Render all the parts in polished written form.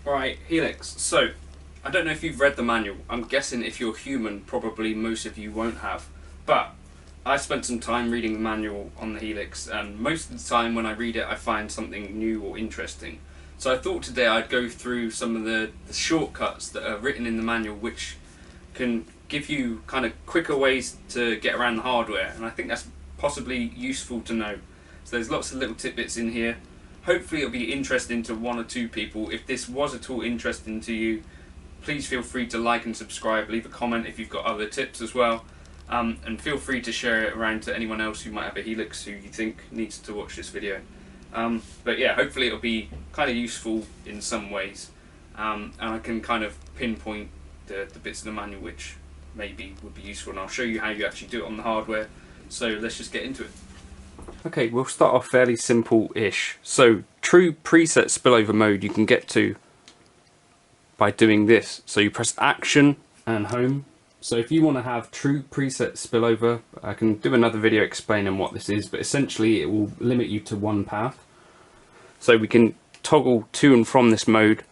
Alright, Helix. So, I don't know if you've read the manual. I'm guessing if you're human, probably most of you won't have. But I spent some time reading the manual on the Helix, and most of the time when I read it, I find something new or interesting. So I thought today I'd go through some of the shortcuts that are written in the manual, which can give you kind of quicker ways to get around the hardware, and I think that's possibly useful to know. So there's lots of little tidbits in here. Hopefully it'll be interesting to one or two people. If this was at all interesting to you, please feel free to like and subscribe, leave a comment if you've got other tips as well, and feel free to share it around to anyone else who might have a Helix who you think needs to watch this video. But yeah, hopefully it'll be kind of useful in some ways, and I can kind of pinpoint the bits of the manual which maybe would be useful, and I'll show you how you actually do it on the hardware. So let's just get into it. Okay, we'll start off fairly simple-ish. So true preset spillover mode you can get to by doing this. So you press action and home. So if you want to have true preset spillover, I can do another video explaining what this is, but essentially it will limit you to one path. So we can toggle to and from this mode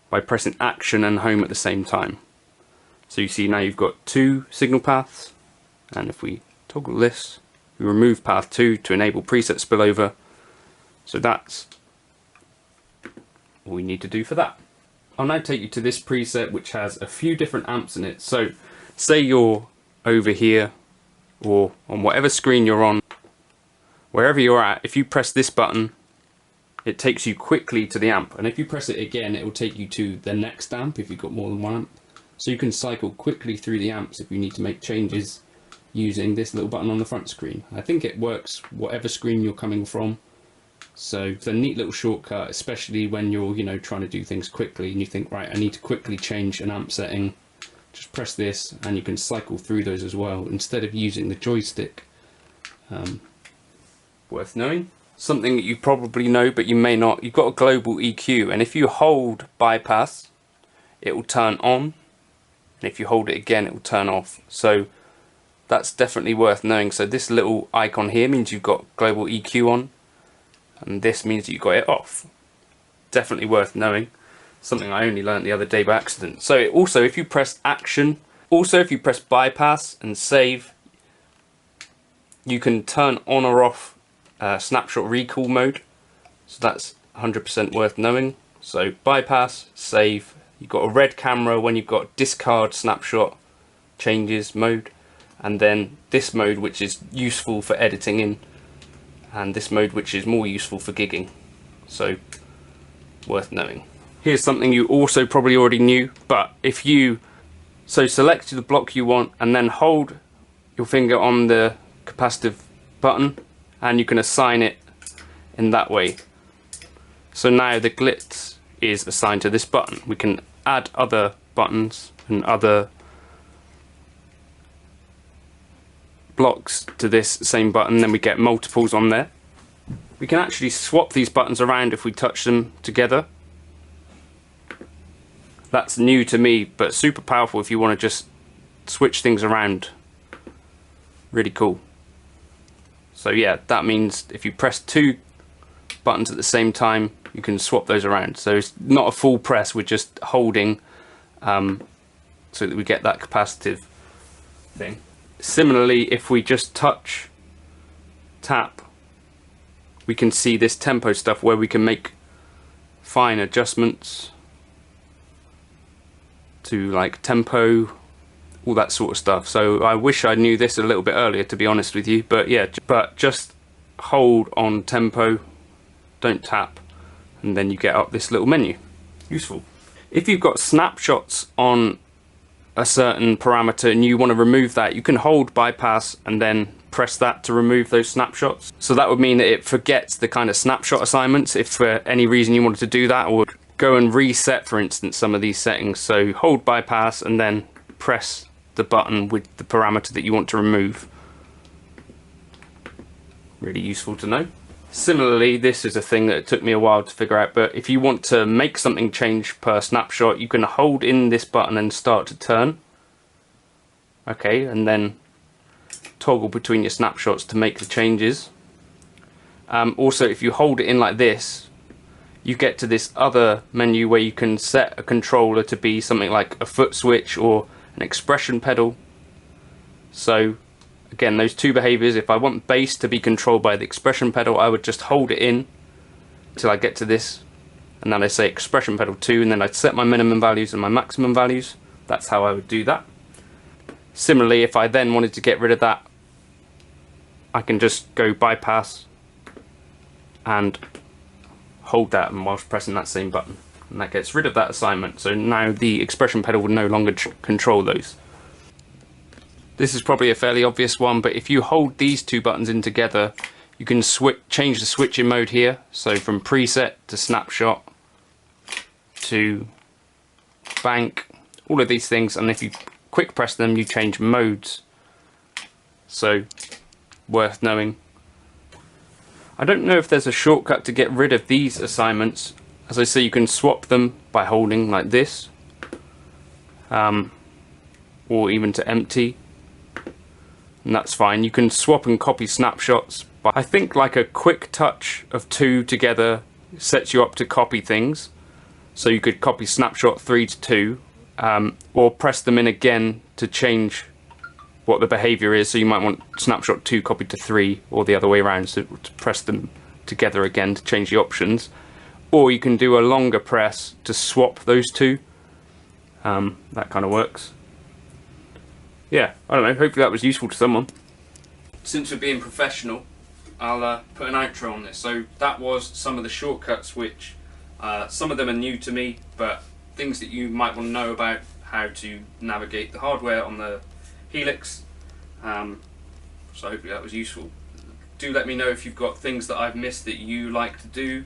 by pressing action and home at the same time. So you see now you've got two signal paths, and if we toggle this, we remove path 2 to enable preset spillover. So that's all we need to do for that. I'll now take you to this preset which has a few different amps in it. So say you're over here or on whatever screen you're on, wherever you're at, if you press this button it takes you quickly to the amp, and if you press it again it will take you to the next amp if you've got more than one amp. So you can cycle quickly through the amps if you need to make changes using this little button on the front screen. I think it works whatever screen you're coming from, so it's a neat little shortcut, especially when you're trying to do things quickly and you think, right, I need to quickly change an amp setting. Just press this and you can cycle through those as well instead of using the joystick. Worth knowing. Something that you probably know but you may not, you've got a global EQ, and if you hold bypass it will turn on, and if you hold it again it will turn off. So that's definitely worth knowing. So this little icon here means you've got global EQ on, and this means that you've got it off. Definitely worth knowing. Something I only learned the other day by accident. So also if you press action, also if you press bypass and save, you can turn on or off snapshot recall mode. So that's 100% worth knowing. So bypass, save, you've got a red camera when you've got discard snapshot changes mode, and then this mode which is useful for editing in, and this mode which is more useful for gigging. So worth knowing. Here's something you also probably already knew, but if you select the block you want and then hold your finger on the capacitive button, and you can assign it in that way. So now the glitz is assigned to this button. We can add other buttons and other blocks to this same button, then we get multiples on there. We can actually swap these buttons around if we touch them together. That's new to me, but super powerful if you want to just switch things around. Really cool. So yeah, that means if you press two buttons at the same time you can swap those around. So it's not a full press, we're just holding so that we get that capacitive thing. Similarly, if we just touch tap, we can see this tempo stuff where we can make fine adjustments to like tempo, all that sort of stuff. So I wish I knew this a little bit earlier, to be honest with you, but yeah, but just hold on tempo, don't tap, and then you get up this little menu. Useful. If you've got snapshots on a certain parameter and you want to remove that, you can hold bypass and then press that to remove those snapshots. So that would mean that it forgets the kind of snapshot assignments if for any reason you wanted to do that, or go and reset, for instance, some of these settings. So hold bypass and then press the button with the parameter that you want to remove. Really useful to know. Similarly, this is a thing that it took me a while to figure out, but if you want to make something change per snapshot, you can hold in this button and start to turn. Okay, and then toggle between your snapshots to make the changes. Also, if you hold it in like this, you get to this other menu where you can set a controller to be something like a foot switch or an expression pedal. So again, those two behaviors, if I want bass to be controlled by the expression pedal, I would just hold it in till I get to this, and then I say expression pedal 2, and then I'd set my minimum values and my maximum values. That's how I would do that. Similarly, if I then wanted to get rid of that, I can just go bypass and hold that whilst pressing that same button, and that gets rid of that assignment. So now the expression pedal would no longer control those. This is probably a fairly obvious one, but if you hold these two buttons in together, you can change the switching mode here. So from preset to snapshot to bank, all of these things, and if you quick press them, you change modes. So worth knowing. I don't know if there's a shortcut to get rid of these assignments. As I say, you can swap them by holding like this, or even to empty, and that's fine. You can swap and copy snapshots, but I think like a quick touch of 2 together sets you up to copy things. So you could copy snapshot 3 to 2, or press them in again to change what the behavior is. So you might want snapshot 2 copied to 3, or the other way around, so to press them together again to change the options. Or you can do a longer press to swap those two. That kind of works. Yeah, I don't know, hopefully that was useful to someone. Since we're being professional, I'll put an outro on this. So that was some of the shortcuts, which some of them are new to me, but things that you might want to know about how to navigate the hardware on the Helix. So hopefully that was useful. Do let me know if you've got things that I've missed that you like to do,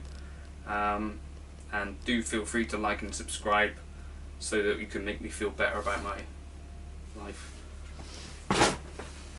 and do feel free to like and subscribe so that you can make me feel better about my life.